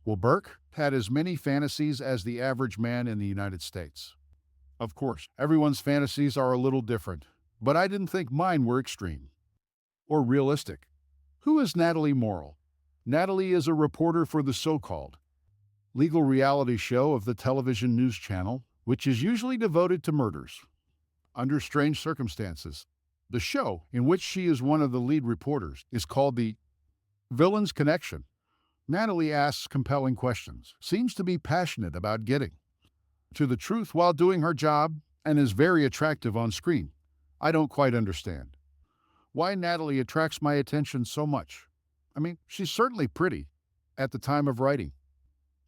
Will Burke had as many fantasies as the average man in the United States. Of course, everyone's fantasies are a little different, but I didn't think mine were extreme or realistic. Who is Natalie Morrill? Natalie is a reporter for the so-called legal reality show of the television news channel, which is usually devoted to murders under strange circumstances. The show, in which she is one of the lead reporters, is called The Villain's Connection. Natalie asks compelling questions, seems to be passionate about getting to the truth while doing her job, and is very attractive on screen. I don't quite understand why Natalie attracts my attention so much. I mean, she's certainly pretty at the time of writing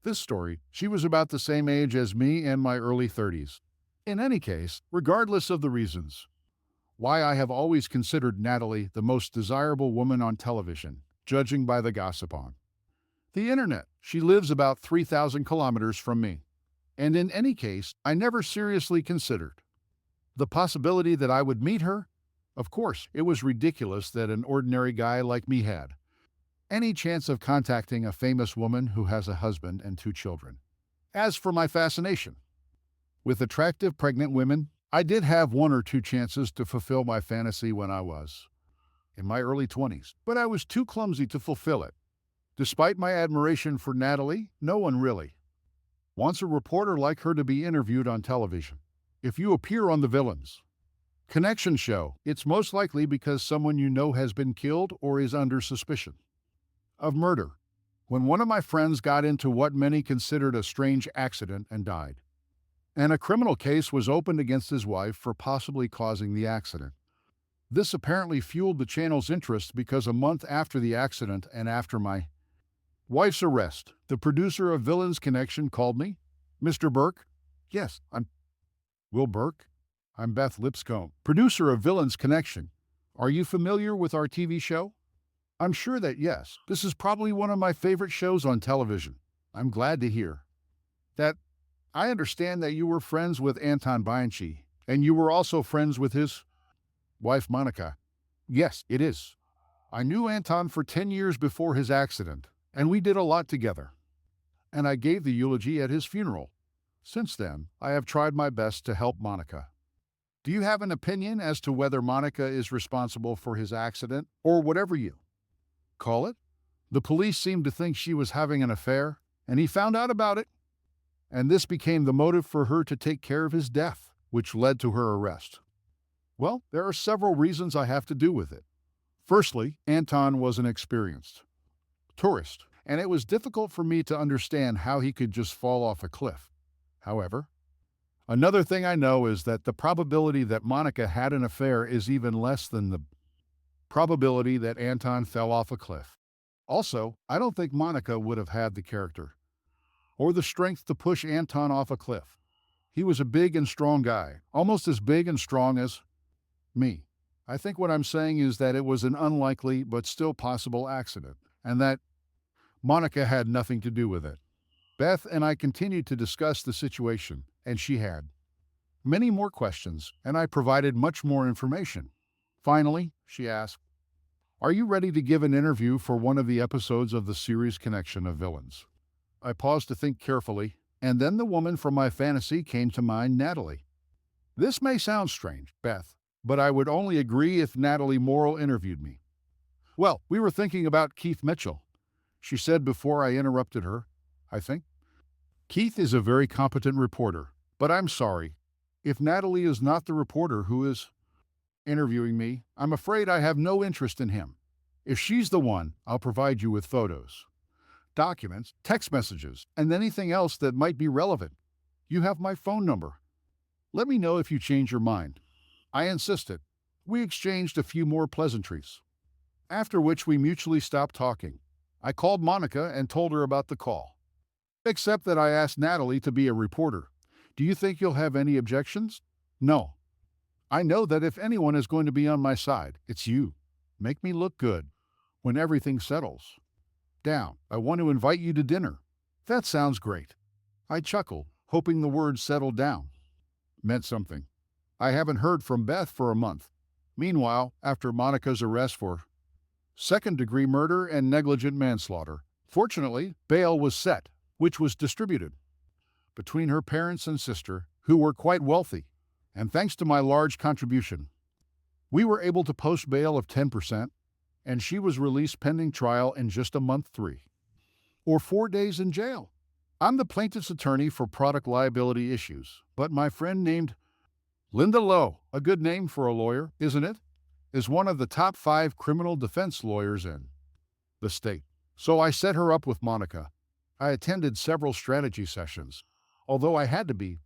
this story. She was about the same age as me and my early 30s. In any case, regardless of the reasons why, I have always considered Natalie the most desirable woman on television, judging by the gossip on the internet. She lives about 3,000 kilometers from me. And in any case, I never seriously considered the possibility that I would meet her. Of course, it was ridiculous that an ordinary guy like me had any chance of contacting a famous woman who has a husband and 2 children. As for my fascination with attractive pregnant women, I did have 1 or 2 chances to fulfill my fantasy when I was in my early 20s, but I was too clumsy to fulfill it. Despite my admiration for Natalie, no one really wants a reporter like her to be interviewed on television. If you appear on the Villains Connection show, it's most likely because someone you know has been killed or is under suspicion of murder. When one of my friends got into what many considered a strange accident and died, and a criminal case was opened against his wife for possibly causing the accident. This apparently fueled the channel's interest because a month after the accident and after my wife's arrest, the producer of Villains Connection called me. Mr. Burke? Yes, I'm Will Burke. I'm Beth Lipscomb, producer of Villains Connection. Are you familiar with our TV show? I'm sure that yes. This is probably one of my favorite shows on television. I'm glad to hear that. I understand that you were friends with Anton Bianchi, and you were also friends with his wife, Monica. Yes, it is. I knew Anton for 10 years before his accident, and we did a lot together. And I gave the eulogy at his funeral. Since then, I have tried my best to help Monica. Do you have an opinion as to whether Monica is responsible for his accident, or whatever you call it? The police seemed to think she was having an affair, and he found out about it. And this became the motive for her to take care of his death, which led to her arrest. Well, there are several reasons I have to do with it. Firstly, Anton was an experienced tourist, and it was difficult for me to understand how he could just fall off a cliff. However, another thing I know is that the probability that Monica had an affair is even less than the probability that Anton fell off a cliff. Also, I don't think Monica would have had the character or the strength to push Anton off a cliff. He was a big and strong guy, almost as big and strong as me. I think what I'm saying is that it was an unlikely but still possible accident, and that Monica had nothing to do with it. Beth and I continued to discuss the situation, and she had many more questions, and I provided much more information. Finally, she asked, "Are you ready to give an interview for one of the episodes of the series Connection of Villains?" I paused to think carefully, and then the woman from my fantasy came to mind, Natalie. This may sound strange, Beth, but I would only agree if Natalie Morrill interviewed me. Well, we were thinking about Keith Mitchell, she said before I interrupted her, I think. Keith is a very competent reporter, but I'm sorry. If Natalie is not the reporter who is interviewing me, I'm afraid I have no interest in him. If she's the one, I'll provide you with photos, documents, text messages, and anything else that might be relevant. You have my phone number. Let me know if you change your mind. I insisted. We exchanged a few more pleasantries, after which we mutually stopped talking. I called Monica and told her about the call. Except that I asked Natalie to be a reporter. Do you think you'll have any objections? No. I know that if anyone is going to be on my side, it's you. Make me look good when everything settles down. I want to invite you to dinner. That sounds great. I chuckled, hoping the words settled down meant something. I haven't heard from Beth for a month. Meanwhile, after Monica's arrest for second-degree murder and negligent manslaughter, Fortunately, bail was set, which was distributed between her parents and sister, who were quite wealthy, and thanks to my large contribution, we were able to post bail of 10%, and she was released pending trial in just a month 3 or 4 days in jail. I'm the plaintiff's attorney for product liability issues, but my friend named Linda Lowe, a good name for a lawyer, isn't it, is one of the top 5 criminal defense lawyers in the state. So I set her up with Monica. I attended several strategy sessions, although I had to be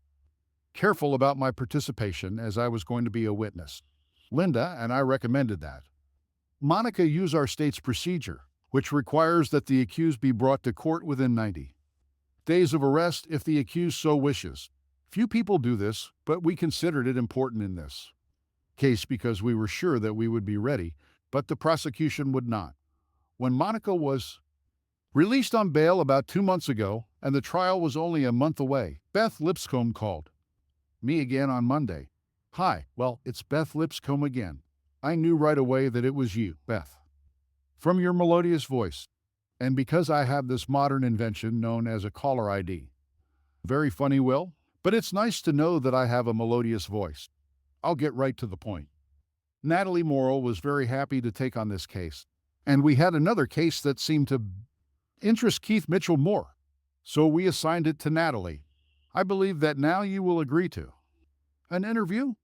careful about my participation as I was going to be a witness. Linda and I recommended that Monica use our state's procedure, which requires that the accused be brought to court within 90 days of arrest if the accused so wishes. Few people do this, but we considered it important in this case because we were sure that we would be ready, but the prosecution would not. When Monica was released on bail about 2 months ago, and the trial was only a month away, Beth Lipscomb called me again on Monday. Hi, well, it's Beth Lipscomb again. I knew right away that it was you, Beth, from your melodious voice, and because I have this modern invention known as a caller ID. Very funny, Will, but it's nice to know that I have a melodious voice. I'll get right to the point. Natalie Morrill was very happy to take on this case, and we had another case that seemed to interest Keith Mitchell more, so we assigned it to Natalie. I believe that now you will agree to an interview?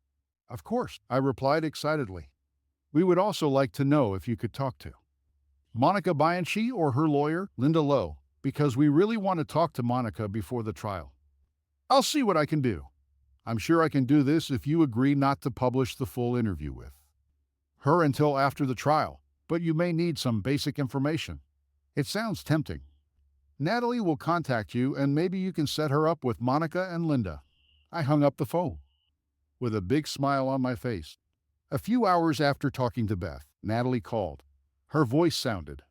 Of course, I replied excitedly. We would also like to know if you could talk to Monica Bianchi or her lawyer, Linda Lowe, because we really want to talk to Monica before the trial. I'll see what I can do. I'm sure I can do this if you agree not to publish the full interview with her until after the trial, but you may need some basic information. It sounds tempting. Natalie will contact you and maybe you can set her up with Monica and Linda. I hung up the phone with a big smile on my face. A few hours after talking to Beth, Natalie called. Her voice sounded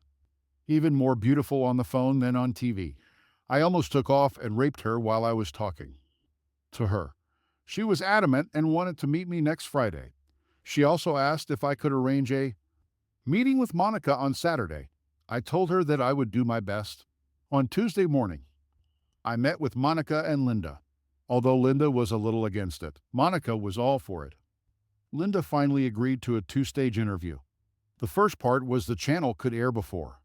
even more beautiful on the phone than on TV. I almost took off and raped her while I was talking to her. She was adamant and wanted to meet me next Friday. She also asked if I could arrange a meeting with Monica on Saturday. I told her that I would do my best. On Tuesday morning, I met with Monica and Linda. Although Linda was a little against it, Monica was all for it. Linda finally agreed to a 2-stage interview. The first part was the channel could air before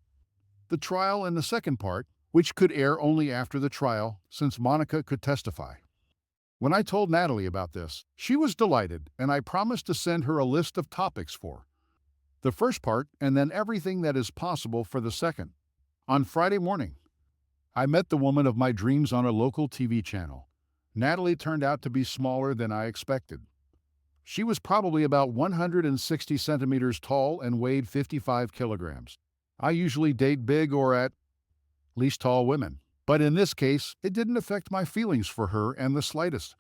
the trial, and the second part, which could air only after the trial, since Monica could testify. When I told Natalie about this, she was delighted, and I promised to send her a list of topics for the first part and then everything that is possible for the second. On Friday morning, I met the woman of my dreams on a local TV channel. Natalie turned out to be smaller than I expected. She was probably about 160 centimeters tall and weighed 55 kilograms. I usually date big or at least tall women, but in this case, it didn't affect my feelings for her in the slightest.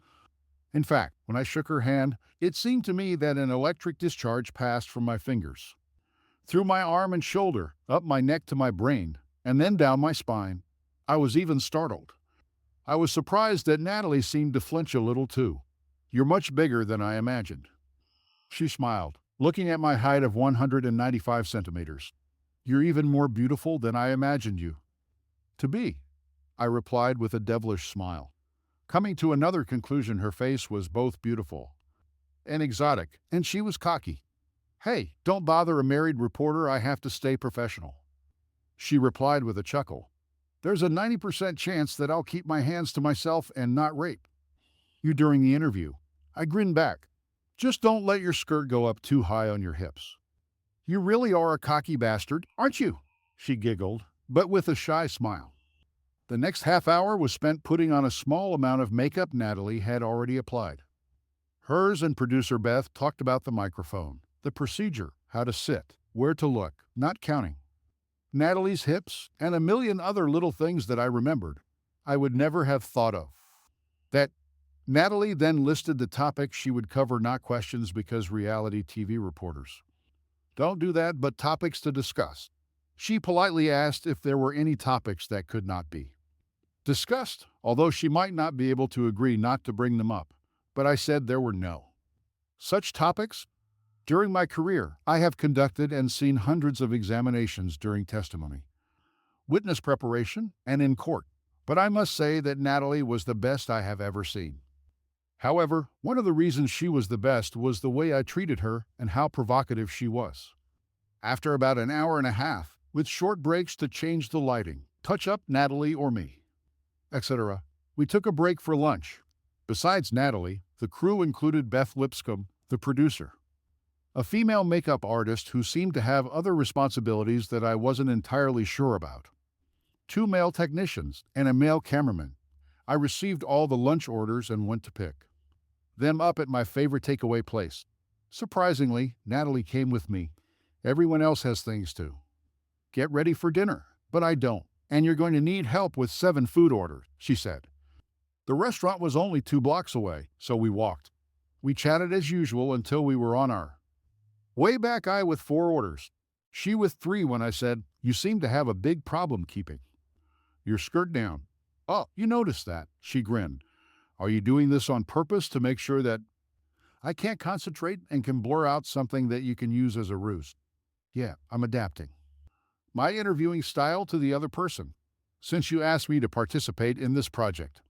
In fact, when I shook her hand, it seemed to me that an electric discharge passed from my fingers, through my arm and shoulder, up my neck to my brain, and then down my spine. I was even startled. I was surprised that Natalie seemed to flinch a little too. You're much bigger than I imagined. She smiled, looking at my height of 195 centimeters. You're even more beautiful than I imagined you to be, I replied with a devilish smile. Coming to another conclusion, her face was both beautiful and exotic, and she was cocky. Hey, don't bother a married reporter, I have to stay professional. She replied with a chuckle. There's a 90% chance that I'll keep my hands to myself and not rape you during the interview. I grinned back. Just don't let your skirt go up too high on your hips. You really are a cocky bastard, aren't you? She giggled, but with a shy smile. The next half hour was spent putting on a small amount of makeup Natalie had already applied. Hers and producer Beth talked about the microphone, the procedure, how to sit, where to look, not counting Natalie's hips, and a million other little things that I remembered I would never have thought of. That Natalie then listed the topics she would cover, not questions because reality TV reporters don't do that, but topics to discuss. She politely asked if there were any topics that could not be discussed, although she might not be able to agree not to bring them up, but I said there were no such topics. During my career, I have conducted and seen hundreds of examinations during testimony. witness preparation, and in court. But I must say that Natalie was the best I have ever seen. However, one of the reasons she was the best was the way I treated her and how provocative she was. After about an hour and a half, with short breaks to change the lighting, touch up Natalie or me, etc., we took a break for lunch. Besides Natalie, the crew included Beth Lipscomb, the producer, a female makeup artist who seemed to have other responsibilities that I wasn't entirely sure about, two male technicians, and a male cameraman. I received all the lunch orders and went to pick them up at my favorite takeaway place. Surprisingly, Natalie came with me. Everyone else has things to get ready for dinner, but I don't. And you're going to need help with 7 food orders, she said. The restaurant was only 2 blocks away, so we walked. We chatted as usual until we were on our way back, I with 4 orders, she with 3 when I said, "You seem to have a big problem keeping your skirt down." "Oh, you noticed that," she grinned. "Are you doing this on purpose to make sure that I can't concentrate and can blur out something that you can use as a ruse?" "Yeah, I'm adapting my interviewing style to the other person, since you asked me to participate in this project.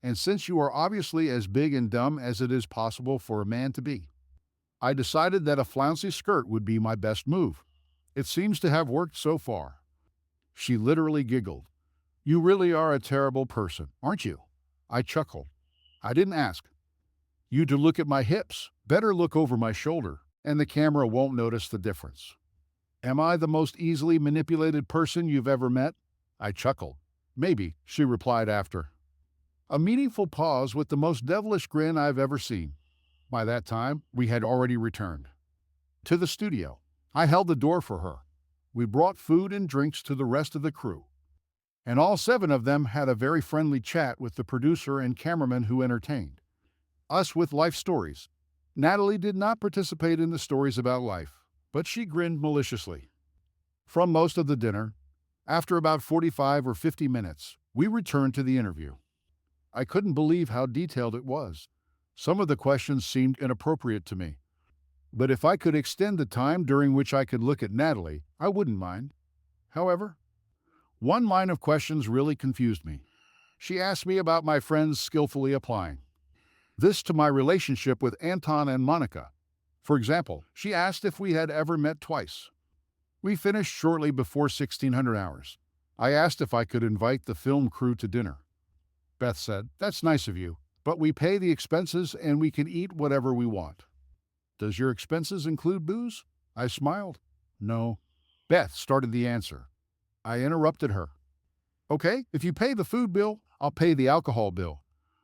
And since you are obviously as big and dumb as it is possible for a man to be, I decided that a flouncy skirt would be my best move. It seems to have worked so far." She literally giggled. "You really are a terrible person, aren't you?" I chuckled. "I didn't ask you to look at my hips. Better look over my shoulder, and the camera won't notice the difference." "Am I the most easily manipulated person you've ever met?" I chuckled. "Maybe," she replied after a meaningful pause with the most devilish grin I've ever seen. By that time, we had already returned to the studio. I held the door for her. We brought food and drinks to the rest of the crew, and all 7 of them had a very friendly chat with the producer and cameraman who entertained us with life stories. Natalie did not participate in the stories about life, but she grinned maliciously. From most of the dinner, after about 45 or 50 minutes, we returned to the interview. I couldn't believe how detailed it was. Some of the questions seemed inappropriate to me, but if I could extend the time during which I could look at Natalie, I wouldn't mind. However, one line of questions really confused me. She asked me about my friends skillfully applying this to my relationship with Anton and Monica. For example, she asked if we had ever met twice. We finished shortly before 1600 hours. I asked if I could invite the film crew to dinner. Beth said, "That's nice of you, but we pay the expenses and we can eat whatever we want." "Does your expenses include booze?" I smiled. "No." Beth started the answer. I interrupted her. "Okay, if you pay the food bill, I'll pay the alcohol bill,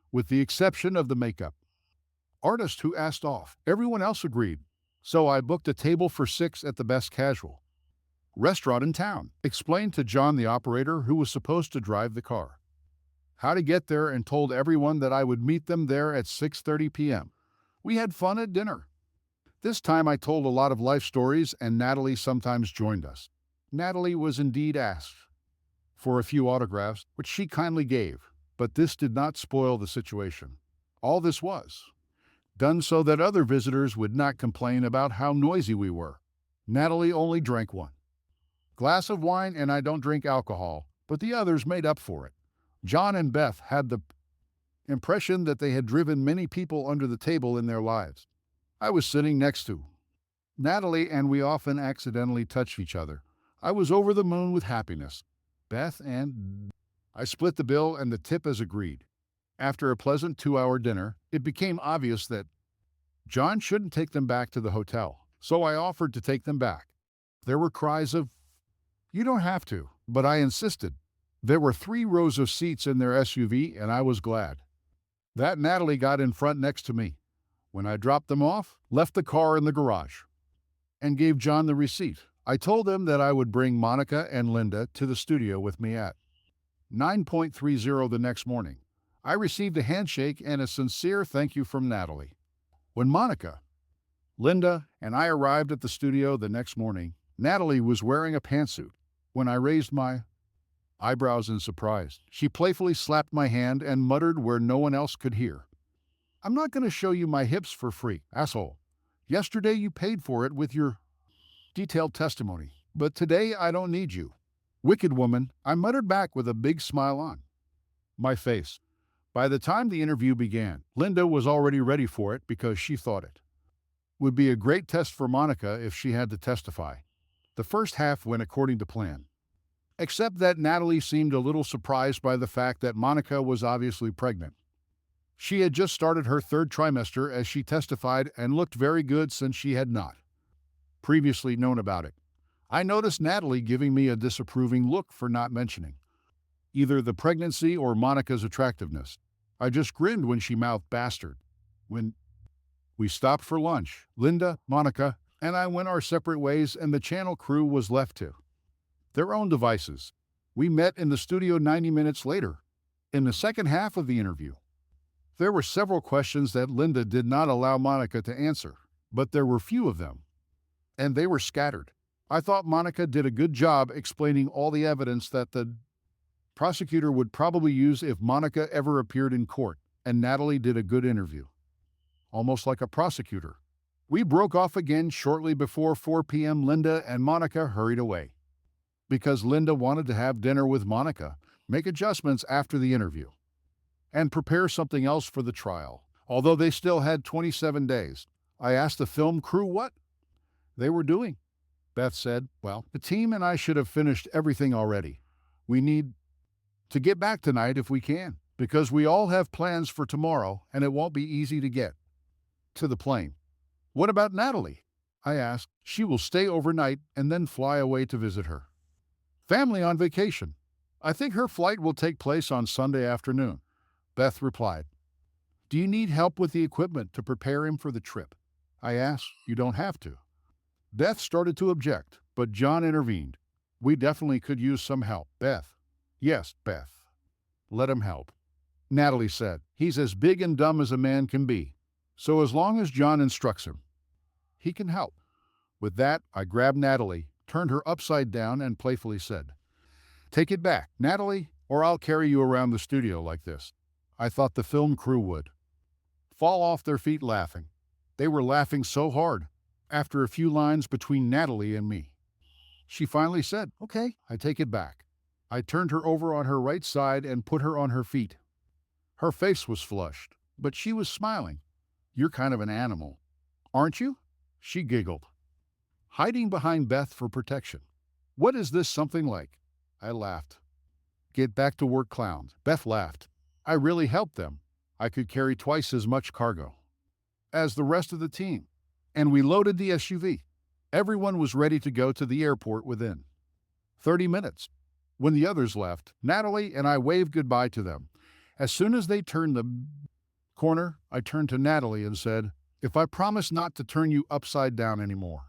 with the exception of the makeup artist who asked off." Everyone else agreed, so I booked a table for 6 at the best casual restaurant in town, explained to John, the operator who was supposed to drive the car, how to get there, and told everyone that I would meet them there at 6:30 p.m. We had fun at dinner. This time I told a lot of life stories, and Natalie sometimes joined us. Natalie was indeed asked for a few autographs, which she kindly gave, but this did not spoil the situation. All this was done so that other visitors would not complain about how noisy we were. Natalie only drank 1 glass of wine, and I don't drink alcohol, but the others made up for it. John and Beth had the impression that they had driven many people under the table in their lives. I was sitting next to Natalie, and we often accidentally touched each other. I was over the moon with happiness. Beth and I split the bill and the tip as agreed. After a pleasant 2-hour dinner, it became obvious that John shouldn't take them back to the hotel, so I offered to take them back. There were cries of, "You don't have to," but I insisted. There were 3 rows of seats in their SUV, and I was glad that Natalie got in front next to me. When I dropped them off, left the car in the garage, and gave John the receipt, I told them that I would bring Monica and Linda to the studio with me at 9:30 the next morning. I received a handshake and a sincere thank you from Natalie. When Monica, Linda, and I arrived at the studio the next morning, Natalie was wearing a pantsuit. When I raised my eyebrows in surprise, she playfully slapped my hand and muttered where no one else could hear, "I'm not going to show you my hips for free, asshole. Yesterday you paid for it with your detailed testimony, but today I don't need you." Wicked woman, I muttered back with a big smile on my face. By the time the interview began, Linda was already ready for it because she thought it would be a great test for Monica if she had to testify. The first half went according to plan, except that Natalie seemed a little surprised by the fact that Monica was obviously pregnant. She had just started her third trimester as she testified and looked very good since she had not previously known about it. I noticed Natalie giving me a disapproving look for not mentioning either the pregnancy or Monica's attractiveness. I just grinned when she mouthed bastard. When we stopped for lunch, Linda, Monica, and I went our separate ways, and the channel crew was left to their own devices. We met in the studio 90 minutes later. In the second half of the interview, there were several questions that Linda did not allow Monica to answer, but there were few of them, and they were scattered. I thought Monica did a good job explaining all the evidence that the prosecutor would probably use if Monica ever appeared in court, and Natalie did a good interview, almost like a prosecutor. We broke off again shortly before 4 p.m. Linda and Monica hurried away because Linda wanted to have dinner with Monica, make adjustments after the interview, and prepare something else for the trial. Although they still had 27 days, I asked the film crew what they were doing. Beth said, well, the team and I should have finished everything already. We need to get back tonight if we can, because we all have plans for tomorrow and it won't be easy to get to the plane. What about Natalie? I asked. She will stay overnight and then fly away to visit her family on vacation. I think her flight will take place on Sunday afternoon, Beth replied. Do you need help with the equipment to prepare him for the trip? I asked. You don't have to. Beth started to object, but John intervened. We definitely could use some help, Beth. Yes, Beth. Let him help. Natalie said. He's as big and dumb as a man can be. So as long as John instructs him, he can help. With that, I grabbed Natalie, turned her upside down, and playfully said, take it back, Natalie, or I'll carry you around the studio like this. I thought the film crew would fall off their feet laughing. They were laughing so hard. After a few lines between Natalie and me, she finally said, okay, I take it back. I turned her over on her right side and put her on her feet. Her face was flushed, but she was smiling. You're kind of an animal, aren't you? She giggled, hiding behind Beth for protection. What is this something like? I laughed. Get back to work, clowns. Beth laughed. I really helped them. I could carry twice as much cargo as the rest of the team. And we loaded the SUV. Everyone was ready to go to the airport within 30 minutes. When the others left, Natalie and I waved goodbye to them. As soon as they turned the corner, I turned to Natalie and said, if I promise not to turn you upside down anymore,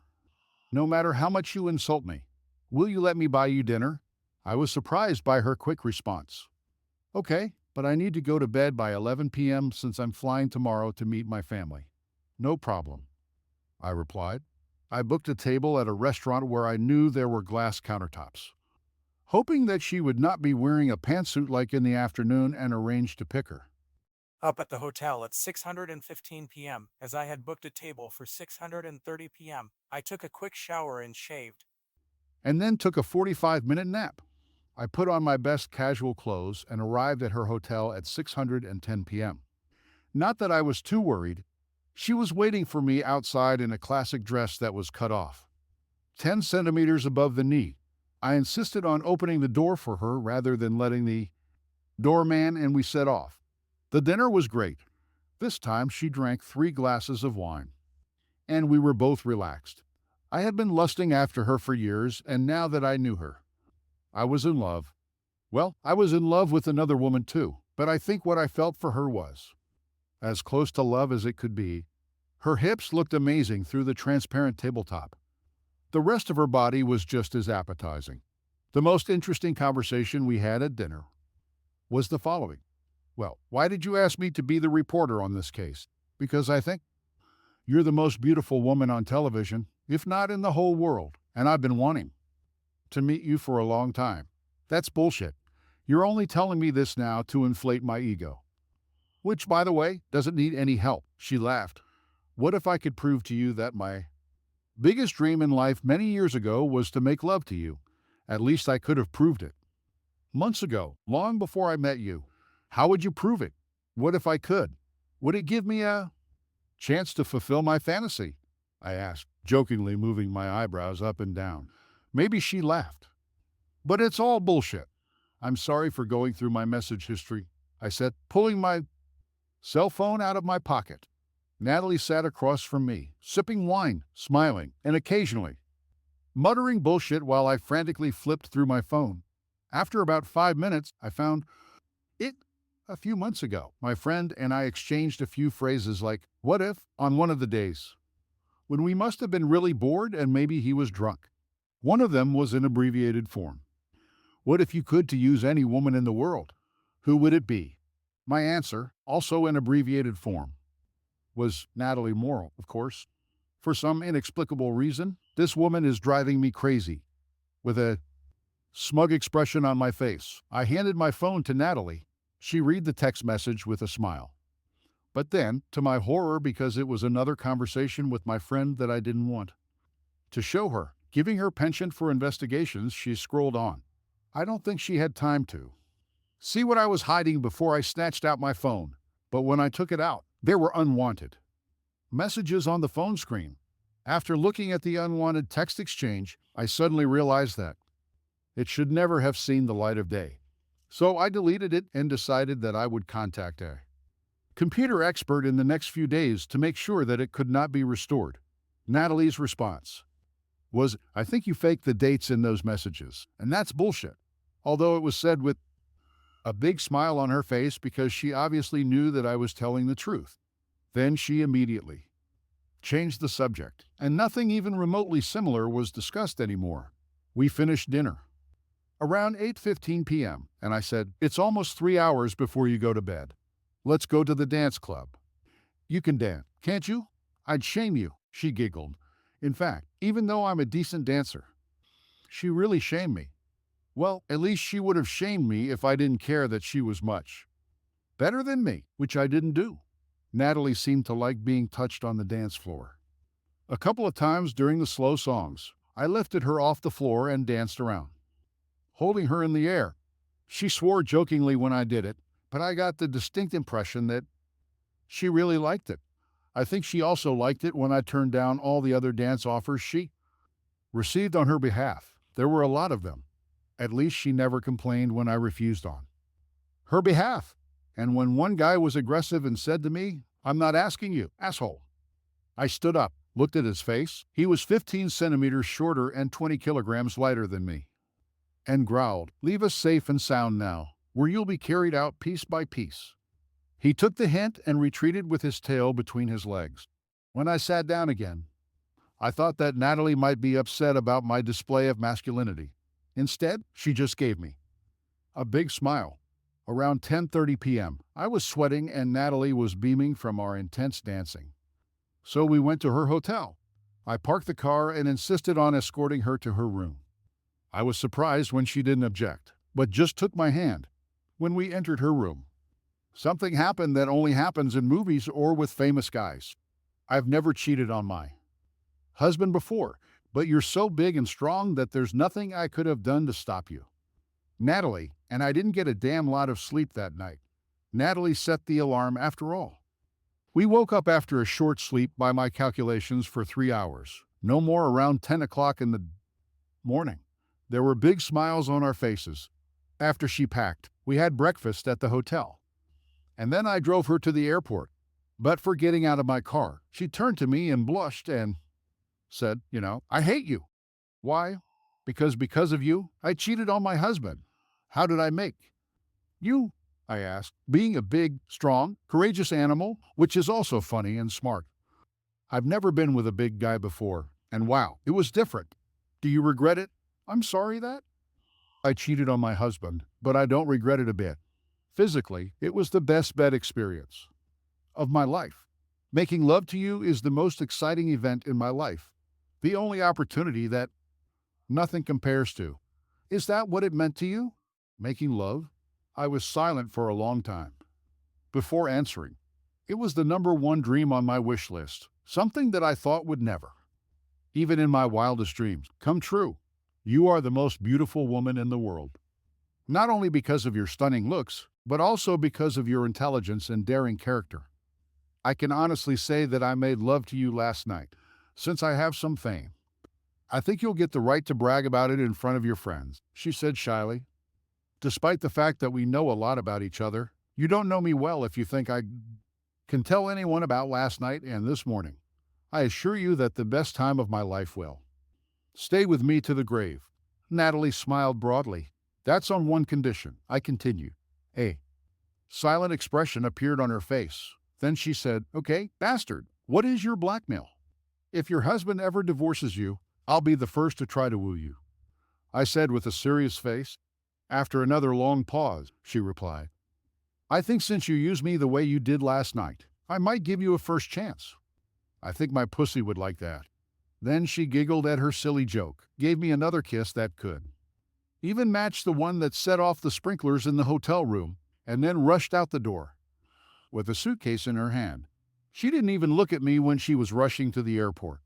no matter how much you insult me, will you let me buy you dinner? I was surprised by her quick response. Okay, but I need to go to bed by 11 p.m. since I'm flying tomorrow to meet my family. No problem, I replied. I booked a table at a restaurant where I knew there were glass countertops, hoping that she would not be wearing a pantsuit like in the afternoon, and arranged to pick her up at the hotel at 6:15 p.m. As I had booked a table for 6:30 p.m., I took a quick shower and shaved, and then took a 45-minute nap. I put on my best casual clothes and arrived at her hotel at 6:10 p.m. Not that I was too worried. She was waiting for me outside in a classic dress that was cut off 10 centimeters above the knee. I insisted on opening the door for her rather than letting the doorman, and we set off. The dinner was great. This time she drank 3 glasses of wine, and we were both relaxed. I had been lusting after her for years, and now that I knew her, I was in love. Well, I was in love with another woman too, but I think what I felt for her was as close to love as it could be. Her hips looked amazing through the transparent tabletop. The rest of her body was just as appetizing. The most interesting conversation we had at dinner was the following. Well, why did you ask me to be the reporter on this case? Because I think you're the most beautiful woman on television, if not in the whole world, and I've been wanting to meet you for a long time. That's bullshit. You're only telling me this now to inflate my ego. Which, by the way, doesn't need any help. She laughed. What if I could prove to you that my biggest dream in life many years ago was to make love to you, At least I could have proved it. Months ago, long before I met you. How would you prove it? What if I could? Would it give me a chance to fulfill my fantasy? I asked, jokingly moving my eyebrows up and down. Maybe she laughed. But it's all bullshit. I'm sorry for going through my message history, I said, pulling my cell phone out of my pocket. Natalie sat across from me, sipping wine, smiling, and occasionally muttering bullshit while I frantically flipped through my phone. After about 5 minutes, I found it. A few months ago, my friend and I exchanged a few phrases like, what if, on one of the days, when we must have been really bored and maybe he was drunk. One of them was in abbreviated form. What if you could to use any woman in the world? Who would it be? My answer, also in abbreviated form, was Natalie Morrill, of course. For some inexplicable reason, this woman is driving me crazy. With a smug expression on my face, I handed my phone to Natalie. She read the text message with a smile. But then, to my horror, because it was another conversation with my friend that I didn't want to show her, giving her penchant for investigations, she scrolled on. I don't think she had time to see what I was hiding before I snatched out my phone. But when I took it out, there were unwanted messages on the phone screen. After looking at the unwanted text exchange, I suddenly realized that it should never have seen the light of day. So I deleted it and decided that I would contact a computer expert in the next few days to make sure that it could not be restored. Natalie's response was, I think you faked the dates in those messages, and that's bullshit. Although it was said with a big smile on her face because she obviously knew that I was telling the truth. Then she immediately changed the subject, and nothing even remotely similar was discussed anymore. We finished dinner around 8:15 p.m., and I said, it's almost 3 hours before you go to bed. Let's go to the dance club. You can dance, can't you? I'd shame you, she giggled. In fact, even though I'm a decent dancer, she really shamed me. Well, at least she would have shamed me if I didn't care that she was much better than me, which I didn't do. Natalie seemed to like being touched on the dance floor. A couple of times during the slow songs, I lifted her off the floor and danced around, holding her in the air. She swore jokingly when I did it, but I got the distinct impression that she really liked it. I think she also liked it when I turned down all the other dance offers she received on her behalf. There were a lot of them. At least she never complained when I refused on her behalf. And when one guy was aggressive and said to me, I'm not asking you, asshole, I stood up, looked at his face. He was 15 centimeters shorter and 20 kilograms lighter than me, and growled, leave us safe and sound now, where you'll be carried out piece by piece. He took the hint and retreated with his tail between his legs. When I sat down again, I thought that Natalie might be upset about my display of masculinity. Instead, she just gave me a big smile. Around 10:30 p.m., I was sweating and Natalie was beaming from our intense dancing. So we went to her hotel. I parked the car and insisted on escorting her to her room. I was surprised when she didn't object, but just took my hand. When we entered her room, something happened that only happens in movies or with famous guys. I've never cheated on my husband before, but you're so big and strong that there's nothing I could have done to stop you. Natalie, and I didn't get a damn lot of sleep that night. Natalie set the alarm after all. We woke up after a short sleep by my calculations for 3 hours, no more around 10 o'clock in the morning. There were big smiles on our faces. After she packed, we had breakfast at the hotel. And then I drove her to the airport. But for getting out of my car, she turned to me and blushed and said, I hate you. Why? Because of you, I cheated on my husband. How did I make you? I asked, being a big, strong, courageous animal, which is also funny and smart. I've never been with a big guy before, and wow, it was different. Do you regret it? I'm sorry that I cheated on my husband, but I don't regret it a bit. Physically, it was the best bed experience of my life. Making love to you is the most exciting event in my life. The only opportunity that nothing compares to. Is that what it meant to you? Making love? I was silent for a long time before answering. It was the number one dream on my wish list, something that I thought would never, even in my wildest dreams, come true. You are the most beautiful woman in the world. Not only because of your stunning looks, but also because of your intelligence and daring character. I can honestly say that I made love to you last night, since I have some fame. I think you'll get the right to brag about it in front of your friends, she said shyly. Despite the fact that we know a lot about each other, you don't know me well if you think I can tell anyone about last night and this morning. I assure you that the best time of my life will stay with me to the grave. Natalie smiled broadly. That's on one condition, I continued. A silent expression appeared on her face. Then she said, Okay, bastard, what is your blackmail? If your husband ever divorces you, I'll be the first to try to woo you. I said with a serious face. After another long pause, she replied, I think since you used me the way you did last night, I might give you a first chance. I think my pussy would like that. Then she giggled at her silly joke, gave me another kiss that could even match the one that set off the sprinklers in the hotel room, and then rushed out the door with a suitcase in her hand. She didn't even look at me when she was rushing to the airport.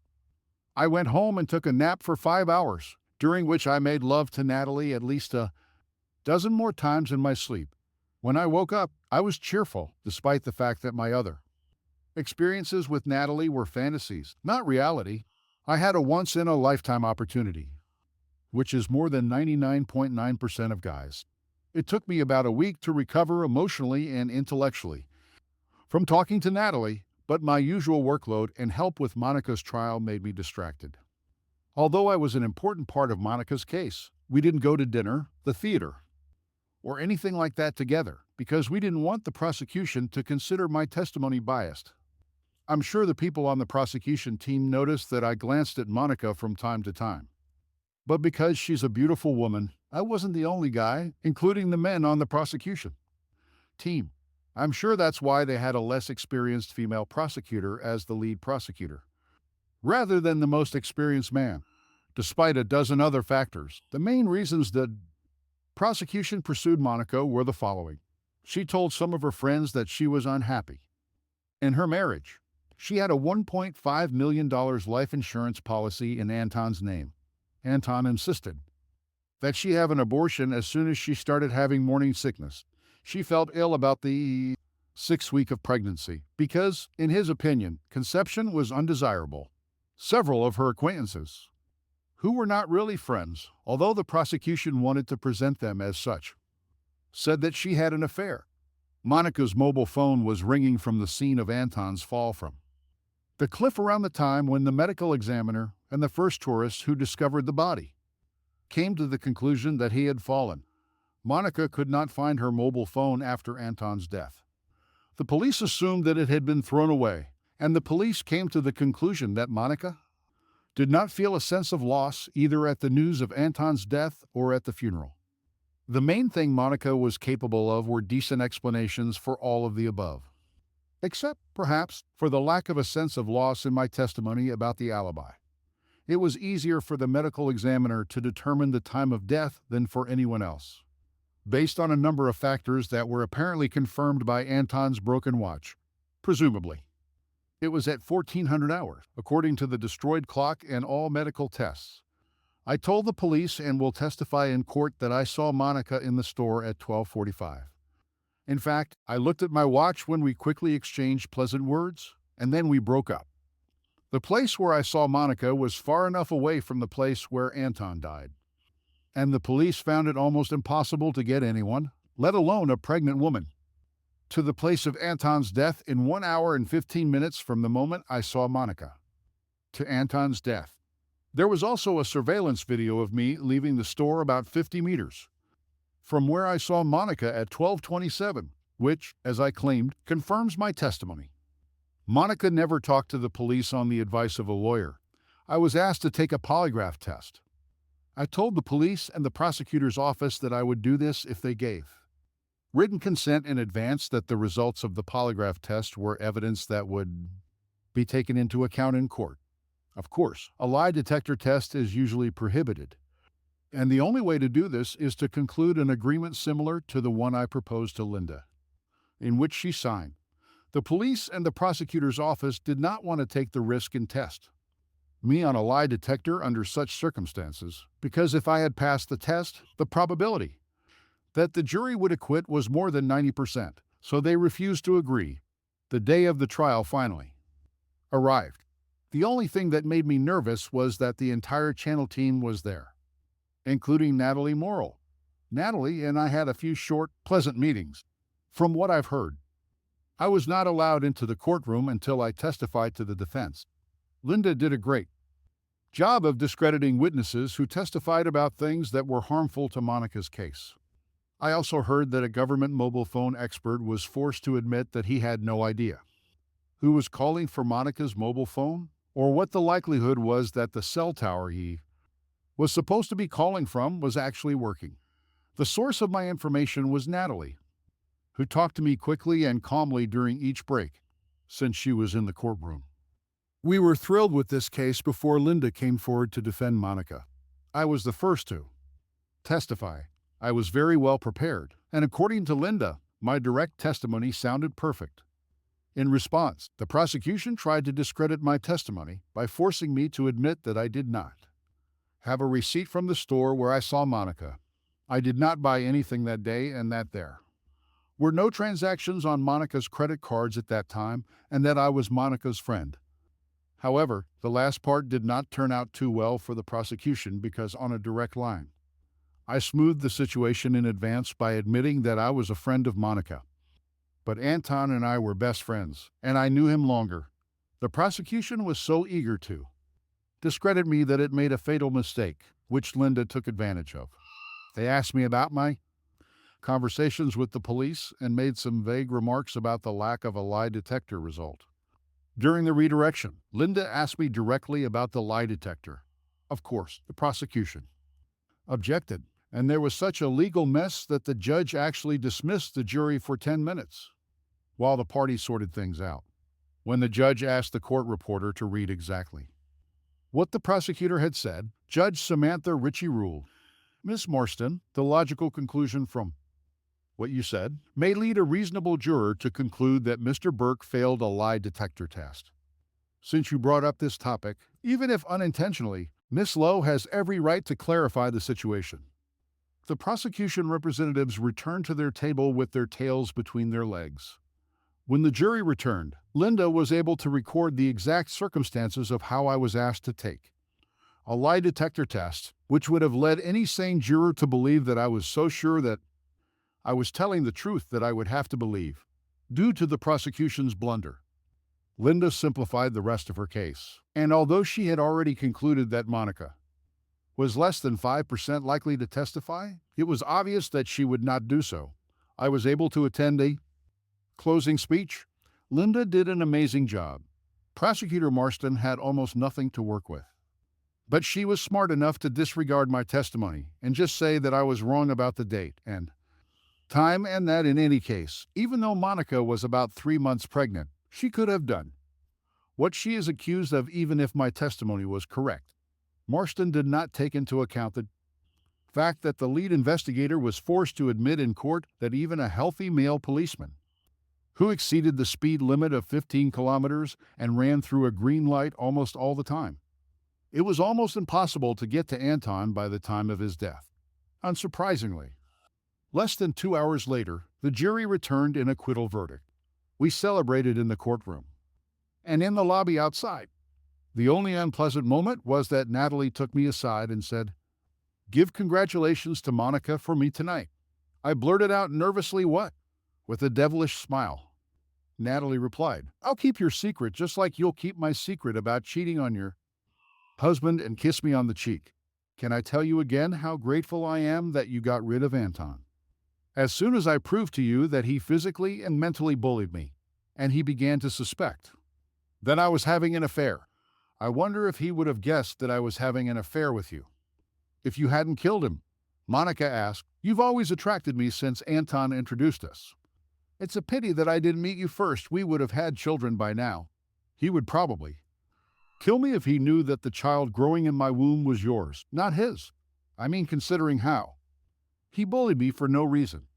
I went home and took a nap for 5 hours, during which I made love to Natalie at least a dozen more times in my sleep. When I woke up, I was cheerful, despite the fact that my other experiences with Natalie were fantasies, not reality. I had a once-in-a-lifetime opportunity, which is more than 99.9% of guys. It took me about a week to recover emotionally and intellectually from talking to Natalie, but my usual workload and help with Monica's trial made me distracted. Although I was an important part of Monica's case, we didn't go to dinner, the theater, or anything like that together because we didn't want the prosecution to consider my testimony biased. I'm sure the people on the prosecution team noticed that I glanced at Monica from time to time. But because she's a beautiful woman, I wasn't the only guy, including the men on the prosecution team. I'm sure that's why they had a less experienced female prosecutor as the lead prosecutor, rather than the most experienced man. Despite a dozen other factors, the main reasons the prosecution pursued Monica were the following. She told some of her friends that she was unhappy in her marriage. She had a $1.5 million life insurance policy in Anton's name. Anton insisted that she have an abortion as soon as she started having morning sickness. She felt ill about the 6th week of pregnancy because, in his opinion, conception was undesirable. Several of her acquaintances, who were not really friends, although the prosecution wanted to present them as such, said that she had an affair. Monica's mobile phone was ringing from the scene of Anton's fall from the cliff around the time when the medical examiner and the first tourist who discovered the body came to the conclusion that he had fallen. Monica could not find her mobile phone after Anton's death. The police assumed that it had been thrown away, and the police came to the conclusion that Monica did not feel a sense of loss either at the news of Anton's death or at the funeral. The main thing Monica was capable of were decent explanations for all of the above, except, perhaps, for the lack of a sense of loss in my testimony about the alibi. It was easier for the medical examiner to determine the time of death than for anyone else, based on a number of factors that were apparently confirmed by Anton's broken watch, presumably. It was at 1400 hours, according to the destroyed clock and all medical tests. I told the police and will testify in court that I saw Monica in the store at 12:45. In fact, I looked at my watch when we quickly exchanged pleasant words, and then we broke up. The place where I saw Monica was far enough away from the place where Anton died, and the police found it almost impossible to get anyone, let alone a pregnant woman, to the place of Anton's death in 1 hour and 15 minutes from the moment I saw Monica to Anton's death. There was also a surveillance video of me leaving the store about 50 meters from where I saw Monica at 12:27, which, as I claimed, confirms my testimony. Monica never talked to the police on the advice of a lawyer. I was asked to take a polygraph test. I told the police and the prosecutor's office that I would do this if they gave written consent in advance, that the results of the polygraph test were evidence that would be taken into account in court. Of course, a lie detector test is usually prohibited, and the only way to do this is to conclude an agreement similar to the one I proposed to Linda, in which she signed. The police and the prosecutor's office did not want to take the risk and test me on a lie detector under such circumstances, because if I had passed the test, the probability that the jury would acquit was more than 90%, so they refused to agree. The day of the trial finally arrived. The only thing that made me nervous was that the entire channel team was there, including Natalie Morrill. Natalie and I had a few short, pleasant meetings. From what I've heard, I was not allowed into the courtroom until I testified to the defense. Linda did a great job of discrediting witnesses who testified about things that were harmful to Monica's case. I also heard that a government mobile phone expert was forced to admit that he had no idea who was calling for Monica's mobile phone, or what the likelihood was that the cell tower he was supposed to be calling from was actually working. The source of my information was Natalie, who talked to me quickly and calmly during each break, since she was in the courtroom. We were thrilled with this case before Linda came forward to defend Monica. I was the first to testify. I was very well prepared, and according to Linda, my direct testimony sounded perfect. In response, the prosecution tried to discredit my testimony by forcing me to admit that I did not have a receipt from the store where I saw Monica. I did not buy anything that day, and that there were no transactions on Monica's credit cards at that time, and that I was Monica's friend. However, the last part did not turn out too well for the prosecution because on a direct line, I smoothed the situation in advance by admitting that I was a friend of Monica. But Anton and I were best friends, and I knew him longer. The prosecution was so eager to discredit me that it made a fatal mistake, which Linda took advantage of. They asked me about my conversations with the police and made some vague remarks about the lack of a lie detector result. During the redirection, Linda asked me directly about the lie detector. Of course, the prosecution objected, and there was such a legal mess that the judge actually dismissed the jury for 10 minutes while the parties sorted things out. When the judge asked the court reporter to read exactly what the prosecutor had said, Judge Samantha Ritchie ruled, "Miss Marston, the logical conclusion from what you said may lead a reasonable juror to conclude that Mr. Burke failed a lie detector test. Since you brought up this topic, even if unintentionally, Miss Lowe has every right to clarify the situation." The prosecution representatives returned to their table with their tails between their legs. When the jury returned, Linda was able to record the exact circumstances of how I was asked to take a lie detector test, which would have led any sane juror to believe that I was so sure that I was telling the truth that I would have to believe, due to the prosecution's blunder. Linda simplified the rest of her case, and although she had already concluded that Monica was less than 5% likely to testify, it was obvious that she would not do so. I was able to attend a closing speech. Linda did an amazing job. Prosecutor Marston had almost nothing to work with. But she was smart enough to disregard my testimony and just say that I was wrong about the date and time, and that in any case, even though Monica was about 3 months pregnant, she could have done what she is accused of even if my testimony was correct. Marston did not take into account the fact that the lead investigator was forced to admit in court that even a healthy male policeman who exceeded the speed limit of 15 kilometers and ran through a green light almost all the time. It was almost impossible to get to Anton by the time of his death. Unsurprisingly, less than 2 hours later, the jury returned an acquittal verdict. We celebrated in the courtroom and in the lobby outside. The only unpleasant moment was that Natalie took me aside and said, "Give congratulations to Monica for me tonight." I blurted out nervously, "What?" with a devilish smile. Natalie replied, "I'll keep your secret just like you'll keep my secret about cheating on your husband," and kissed me on the cheek. "Can I tell you again how grateful I am that you got rid of Anton? As soon as I proved to you that he physically and mentally bullied me, and he began to suspect that I was having an affair, I wonder if he would have guessed that I was having an affair with you if you hadn't killed him." Monica asked, "You've always attracted me since Anton introduced us. It's a pity that I didn't meet you first. We would have had children by now. He would probably kill me if he knew that the child growing in my womb was yours, not his. I mean, considering how he bullied me for no reason.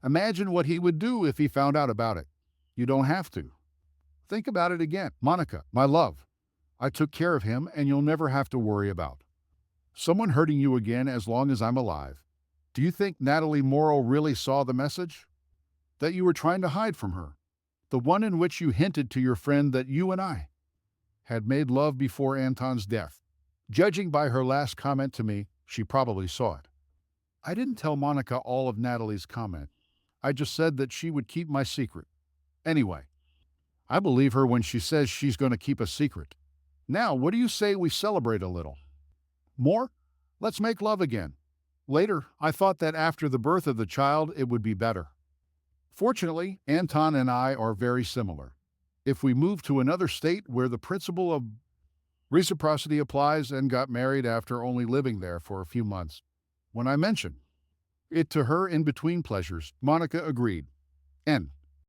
Imagine what he would do if he found out about it. You don't have to. Think about it again. Monica, my love, I took care of him, and you'll never have to worry about someone hurting you again as long as I'm alive. Do you think Natalie Morrow really saw the message that you were trying to hide from her? The one in which you hinted to your friend that you and I had made love before Anton's death. Judging by her last comment to me, she probably saw it. I didn't tell Monica all of Natalie's comment. I just said that she would keep my secret. Anyway, I believe her when she says she's going to keep a secret. Now, what do you say we celebrate a little? More? Let's make love again. Later, I thought that after the birth of the child, it would be better. Fortunately, Anton and I are very similar. If we moved to another state where the principle of reciprocity applies and got married after only living there for a few months. When I mentioned it to her in between pleasures, Monica agreed. N.